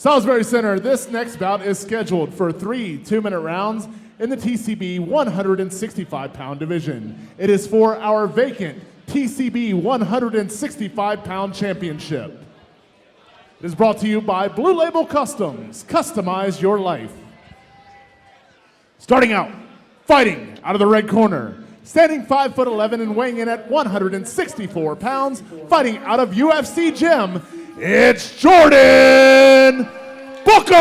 Salisbury Center, this next bout is scheduled for 3 2-minute rounds in the TCB 165-pound division. It is for our vacant TCB 165-pound championship. It is brought to you by Blue Label Customs. Customize your life. Starting out, fighting out of the red corner, standing 5'11" and weighing in at 164 pounds, fighting out of UFC Gym, it's Jordan Booker!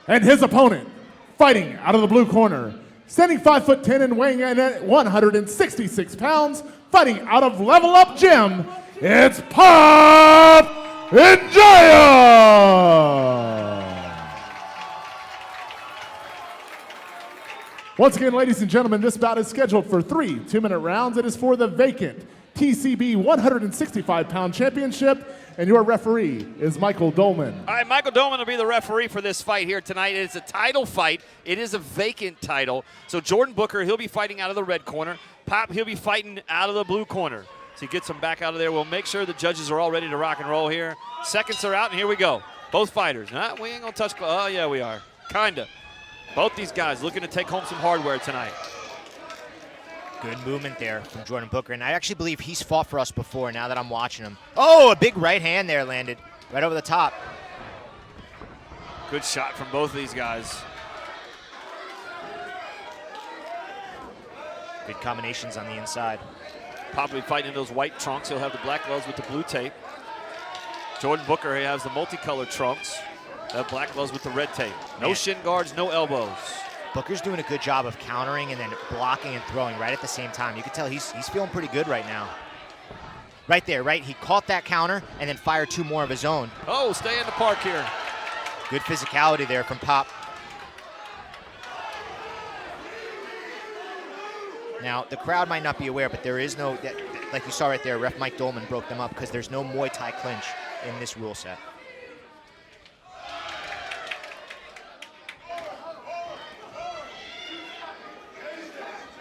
And his opponent, fighting out of the blue corner, standing 5'10" and weighing in at 166 pounds, fighting out of Level Up Gym, it's Pape Ndiaye! Once again, ladies and gentlemen, this bout is scheduled for 3 2-minute rounds. It is for the vacant TCB 165-pound championship, and your referee is Michael Dolman. All right, Michael Dolman will be the referee for this fight here tonight. It is a title fight. It is a vacant title. So Jordan Booker, he'll be fighting out of the red corner. Pape, he'll be fighting out of the blue corner. So he gets him back out of there. We'll make sure the judges are all ready to rock and roll here. Seconds are out, and here we go. Both fighters. Nah, we ain't going to touch. Oh, yeah, we are. Kind of. Both these guys looking to take home some hardware tonight. Good movement there from Jordan Booker, and I actually believe he's fought for us before now that I'm watching him. Oh, a big right hand there landed right over the top. Good shot from both of these guys. Good combinations on the inside. Probably fighting in those white trunks. He'll have the black gloves with the blue tape. Jordan Booker, he has the multicolored trunks. That black gloves with the red tape. No shin guards, no elbows. Booker's doing a good job of countering and then blocking and throwing right at the same time. You can tell he's feeling pretty good right now. Right there, right? He caught that counter and then fired 2 more of his own. Oh, stay in the park here. Good physicality there from Pape. Now, the crowd might not be aware, but there is no, like you saw right there, Ref Mike Dolman broke them up because there's no Muay Thai clinch in this rule set.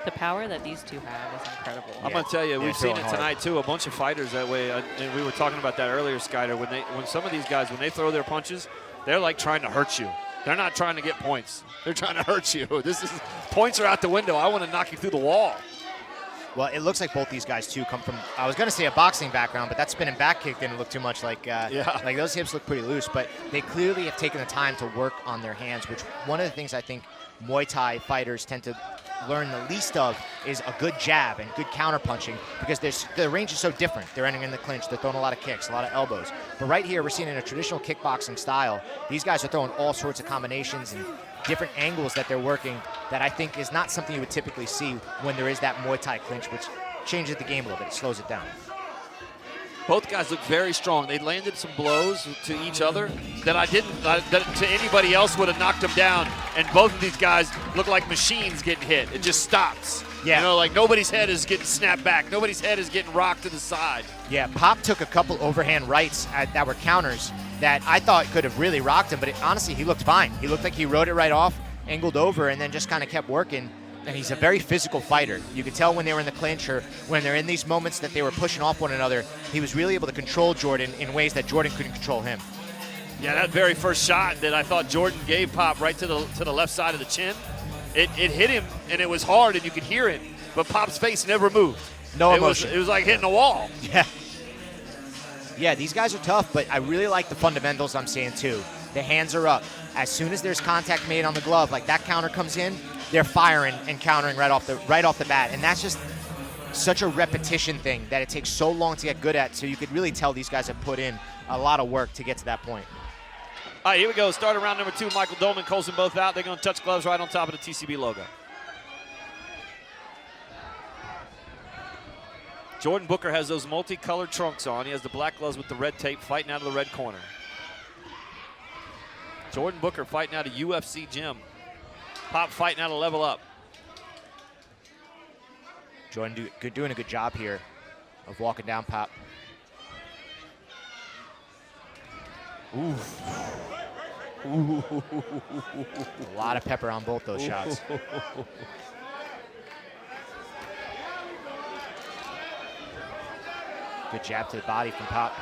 The power that these two have is incredible. I'm going to tell you, we've seen it tonight, too. A bunch of fighters that way. And we were talking about that earlier, Skyler. When some of these guys, when they throw their punches, they're like trying to hurt you. They're not trying to get points. They're trying to hurt you. Points are out the window. I want to knock you through the wall. Well, it looks like both these guys, too, come from, I was going to say a boxing background, but that spinning back kick didn't look too much like, like those hips look pretty loose. But they clearly have taken the time to work on their hands, which one of the things I think Muay Thai fighters tend to learn the least of is a good jab and good counter punching, because the range is so different. They're entering in the clinch, they're throwing a lot of kicks, a lot of elbows. But right here, we're seeing in a traditional kickboxing style, these guys are throwing all sorts of combinations and different angles that they're working that I think is not something you would typically see when there is that Muay Thai clinch, which changes the game a little bit, it slows it down. Both guys look very strong. They landed some blows to each other that that to anybody else would have knocked them down. And both of these guys look like machines getting hit. It just stops. Yeah. You know, like nobody's head is getting snapped back. Nobody's head is getting rocked to the side. Yeah, Pape took a couple overhand rights that were counters that I thought could have really rocked him, but honestly, he looked fine. He looked like he rode it right off, angled over, and then just kind of kept working. And he's a very physical fighter. You could tell when they were in the clinch or when they're in these moments that they were pushing off one another, he was really able to control Jordan in ways that Jordan couldn't control him. Yeah, that very first shot that I thought Jordan gave Pape right to the left side of the chin, it hit him, and it was hard, and you could hear it, but Pape's face never moved. No emotion. It was like hitting a wall. Yeah. Yeah, these guys are tough, but I really like the fundamentals I'm seeing too. The hands are up. As soon as there's contact made on the glove, like that counter comes in, they're firing and countering right off the bat. And that's just such a repetition thing that it takes so long to get good at. So you could really tell these guys have put in a lot of work to get to that point. All right, here we go. Start round number 2. Michael Dolman, Colson both out. They're going to touch gloves right on top of the TCB logo. Jordan Booker has those multicolored trunks on. He has the black gloves with the red tape, fighting out of the red corner. Jordan Booker fighting out of UFC Gym. Pape fighting out of Level Up. Jordan doing a good job here of walking down Pape. Ooh. A lot of pepper on both those shots. Good jab to the body from Pape.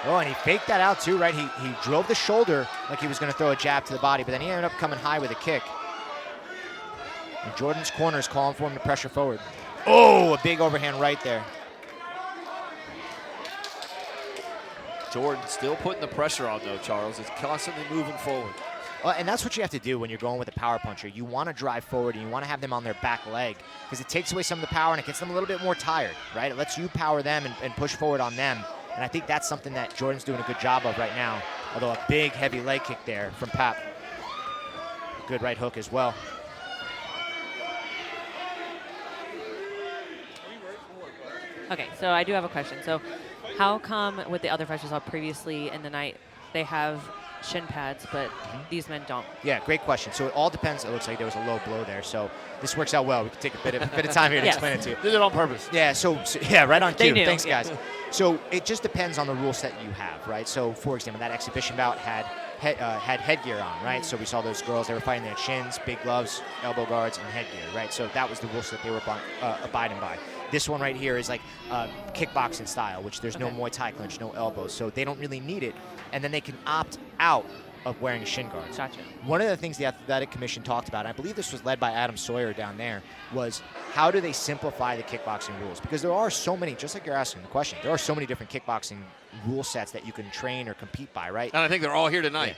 Oh, and he faked that out too, right? He drove the shoulder like he was going to throw a jab to the body, but then he ended up coming high with a kick. And Jordan's corner is calling for him to pressure forward. Oh, a big overhand right there. Jordan still putting the pressure on, though, Charles. It's constantly moving forward. Well, and that's what you have to do when you're going with a power puncher. You want to drive forward and you want to have them on their back leg because it takes away some of the power and it gets them a little bit more tired, right? It lets you power them and push forward on them. And I think that's something that Jordan's doing a good job of right now. Although a big, heavy leg kick there from Pape. Good right hook as well. Okay, so I do have a question. So how come with the other fighters I saw previously in the night, they have shin pads, but these men don't? Yeah, great question. So it all depends. It looks like there was a low blow there. So this works out well. We can take a bit of time here to explain it to you. Did it on purpose. Yeah, so yeah, right on cue. They knew. Thanks, guys. So it just depends on the rule set you have, right? So for example, that exhibition bout had headgear on, right? So we saw those girls, they were fighting, they had shins, big gloves, elbow guards, and headgear, right? So that was the rule set they were abiding by. This one right here is like kickboxing style, which there's no Muay Thai clinch, no elbows, so they don't really need it. And then they can opt out of wearing shin guards. Gotcha. One of the things the Athletic Commission talked about, and I believe this was led by Adam Sawyer down there, was how do they simplify the kickboxing rules? Because there are so many, just like you're asking the question, there are so many different kickboxing rule sets that you can train or compete by, right? And I think they're all here tonight.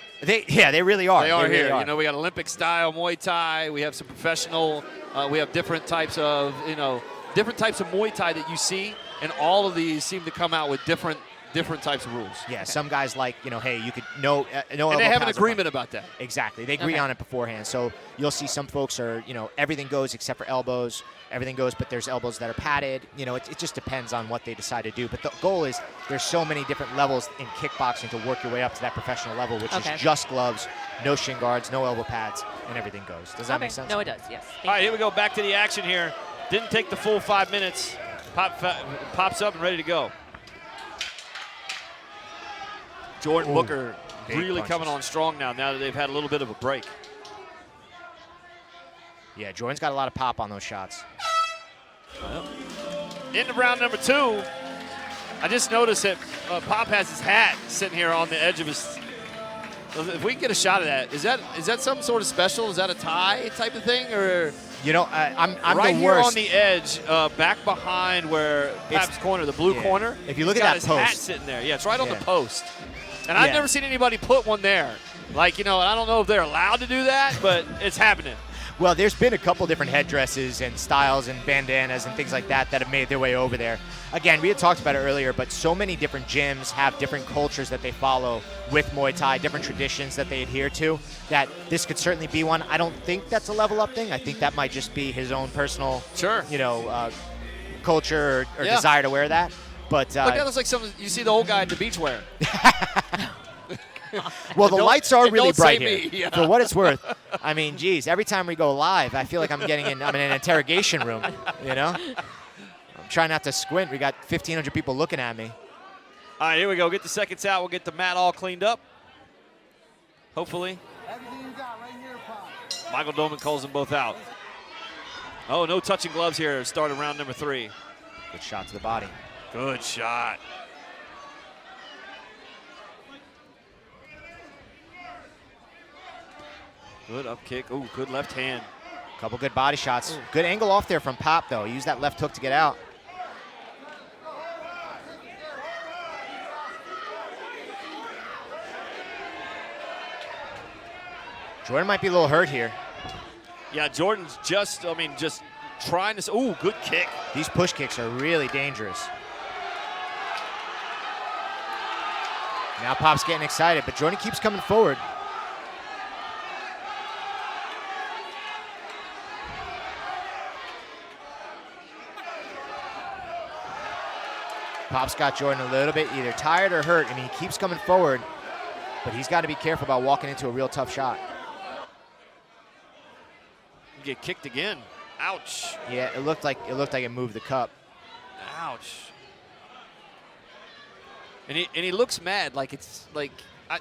Yeah, they really are. They are really here. Are. You know, we got Olympic style Muay Thai. We have some professional. We have different types of, different types of Muay Thai that you see, and all of these seem to come out with different types of rules. Yeah, some guys like, hey, you could no and they have an agreement about that. Exactly. They agree on it beforehand. So you'll see some folks are, everything goes except for elbows. Everything goes, but there's elbows that are padded. It just depends on what they decide to do. But the goal is there's so many different levels in kickboxing to work your way up to that professional level, which is just gloves, no shin guards, no elbow pads, and everything goes. Does that make sense? No, it does, yes. All right, here we go. Back to the action here. Didn't take the full 5 minutes. Pops up and ready to go. Jordan Booker really coming on strong now that they've had a little bit of a break. Yeah, Jordan's got a lot of pop on those shots. Well, into round number 2, I just noticed that Pape has his hat sitting here on the edge of his. If we can get a shot of that, is that some sort of special? Is that a tie type of thing, or? I'm right the here worst. on the edge, back behind where Pape's corner, the blue corner. If you look at that his post, hat sitting there. Yeah, it's right on the post. And I've never seen anybody put one there. Like, and I don't know if they're allowed to do that, but it's happening. Well, there's been a couple different headdresses and styles and bandanas and things like that have made their way over there. Again, we had talked about it earlier, but so many different gyms have different cultures that they follow with Muay Thai, different traditions that they adhere to, that this could certainly be one. I don't think that's a level up thing. I think that might just be his own personal, culture or desire to wear that. But look, that looks like something you see the old guy at the beach wearing. Well, the lights are really bright here. Yeah. For what it's worth, I mean, geez, every time we go live, I feel like I'm in an interrogation room, I'm trying not to squint. We got 1,500 people looking at me. All right, here we go. Get the seconds out. We'll get the mat all cleaned up. Hopefully. Everything you got right here, Pop. Michael Dolman calls them both out. Oh, no touching gloves here. Start of round number 3. Good shot to the body. Good shot. Good up kick. Ooh, good left hand. Couple good body shots. Ooh. Good angle off there from Pape, though. He used that left hook to get out. Jordan might be a little hurt here. Yeah, Jordan's just trying to. Ooh, good kick. These push kicks are really dangerous. Now Pape's getting excited, but Jordan keeps coming forward. Pape's got Jordan a little bit either tired or hurt. I mean, he keeps coming forward, but he's got to be careful about walking into a real tough shot. You get kicked again. Ouch. Yeah, it looked like it moved the cup. Ouch. And he looks mad, like it's like,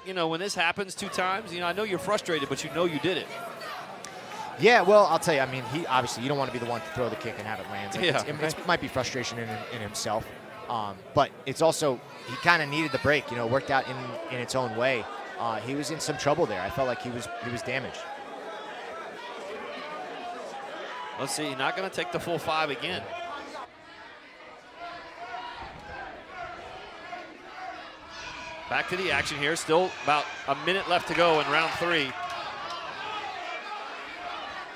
when this happens 2 times, I know you're frustrated, but you did it. Yeah, well, I'll tell you, I mean, he obviously, you don't want to be the one to throw the kick and have it land. Like yeah. It might be frustration in himself. But it's also, he kind of needed the break, worked out in its own way. He was in some trouble there. I felt like he was damaged. Let's see, not going to take the full 5 again. Back to the action here. Still about a minute left to go in round 3.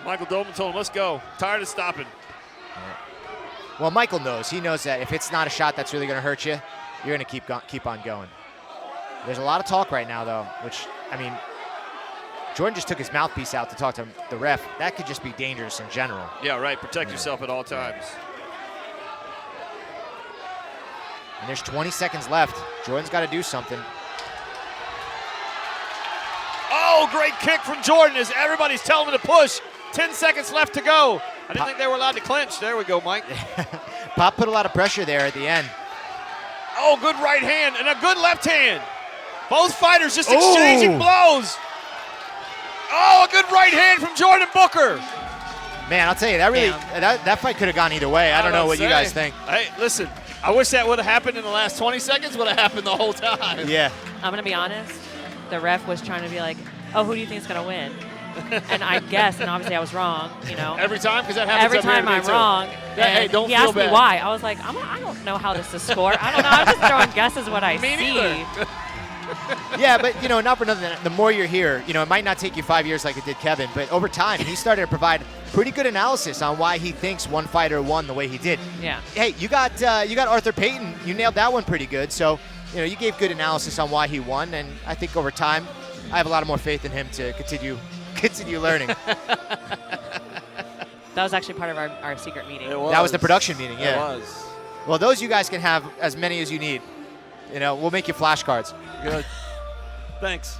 Michael Dolman told him, let's go. Tired of stopping. Well, Michael knows. He knows that if it's not a shot that's really going to hurt you, you're going to keep on going. There's a lot of talk right now, though, which, Jordan just took his mouthpiece out to talk to the ref. That could just be dangerous in general. Yeah, right. Protect yourself at all times. And there's 20 seconds left. Jordan's got to do something. Oh, great kick from Jordan as everybody's telling him to push. 10 seconds left to go. I didn't think they were allowed to clinch. There we go, Mike. Pop put a lot of pressure there at the end. Oh, good right hand and a good left hand. Both fighters just exchanging blows. Oh, a good right hand from Jordan Booker. Man, I'll tell you, that fight could have gone either way. I don't know what you guys think. Hey, listen, I wish that would have happened in the last 20 seconds, would have happened the whole time. Yeah. I'm going to be honest. The ref was trying to be like, oh, who do you think is going to win? And I guessed, and obviously I was wrong, Every time? Because that happens every up here time to me I'm too. wrong. Hey, don't he feel asked bad. me why. I was like, I don't know how this is scored. I don't know. I'm just throwing guesses what I Me see. neither. Yeah, but, not for nothing. The more you're here, it might not take you 5 years like it did Kevin, but over time, he started to provide pretty good analysis on why he thinks one fighter won the way he did. Yeah. Hey, you got Arthur Payton. You nailed that one pretty good. So, you gave good analysis on why he won, and I think over time, I have a lot more faith in him to continue learning. That was actually part of our secret meeting. That was the production meeting, yeah. It was. Well, those you guys can have as many as you need. We'll make you flashcards. Good. Thanks.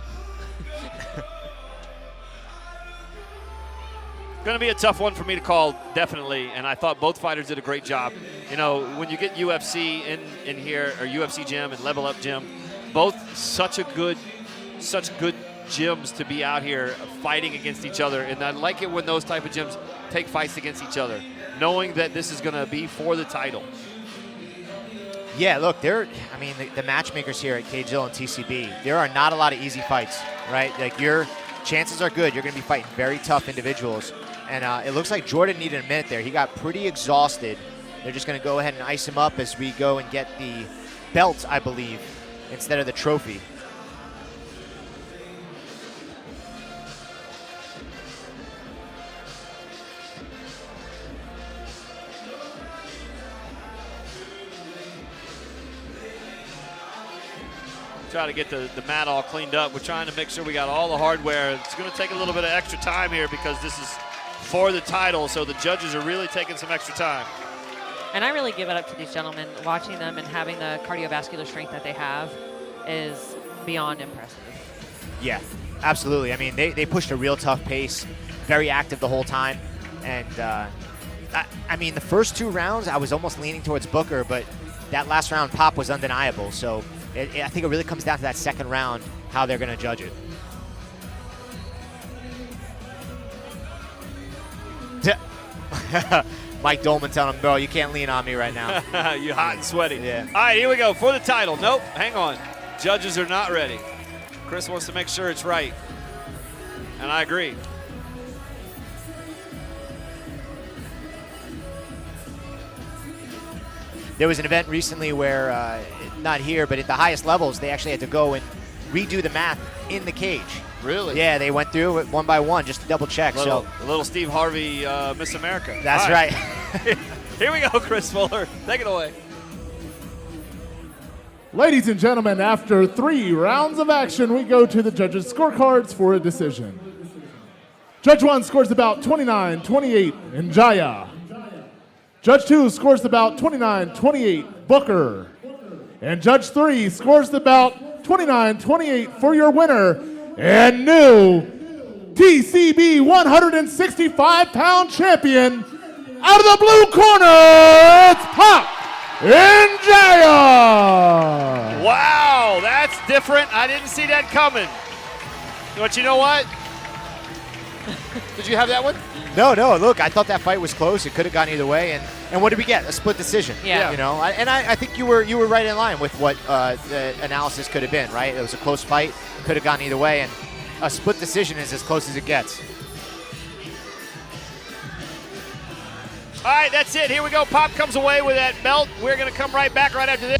Going to be a tough one for me to call, definitely, and I thought both fighters did a great job. When you get UFC in here, or UFC Gym and Level Up Gym, both such good gyms to be out here fighting against each other, and I like it when those type of gyms take fights against each other, knowing that this is going to be for the title. Yeah, look, the matchmakers here at Cagezilla and TCB, there are not a lot of easy fights, right? Like, your chances are good. You're going to be fighting very tough individuals. And it looks like Jordan needed a minute there. He got pretty exhausted. They're just going to go ahead and ice him up as we go and get the belt, I believe, instead of the trophy. Try to get the mat all cleaned up. We're trying to make sure we got all the hardware. It's going to take a little bit of extra time here because this is for the title, so the judges are really taking some extra time. And I really give it up to these gentlemen. Watching them and having the cardiovascular strength that they have is beyond impressive. Yeah, absolutely. They pushed a real tough pace, very active the whole time. And, the first 2 rounds, I was almost leaning towards Booker, but that last round, Pop was undeniable. So I think it really comes down to that second round, how they're going to judge it. Mike Dolman telling him, bro, you can't lean on me right now. You're hot and sweaty. Yeah. All right, here we go for the title. Nope, hang on. Judges are not ready. Chris wants to make sure it's right. And I agree. There was an event recently where, not here, but at the highest levels, they actually had to go and redo the math in the cage. Really? Yeah, they went through it one by one just to double check. A little Steve Harvey, Miss America. That's All right. Here we go, Chris Fuller. Take it away. Ladies and gentlemen, after 3 rounds of action, we go to the judges' scorecards for a decision. Judge 1 scores about 29-28 in Jaya. Judge 2 scores about 29-28 Booker. And Judge 3 scores about 29-28 for your winner and new TCB 165-pound champion. Out of the blue corner, it's Pape Ndiaye. Wow, that's different. I didn't see that coming. But you know what? Did you have that one? No. Look, I thought that fight was close. It could have gone either way. And what did we get? A split decision. Yeah. You know, I think you were right in line with what the analysis could have been. Right. It was a close fight. Could have gone either way, and a split decision is as close as it gets. All right, that's it. Here we go. Pop comes away with that belt. We're going to come right back right after this.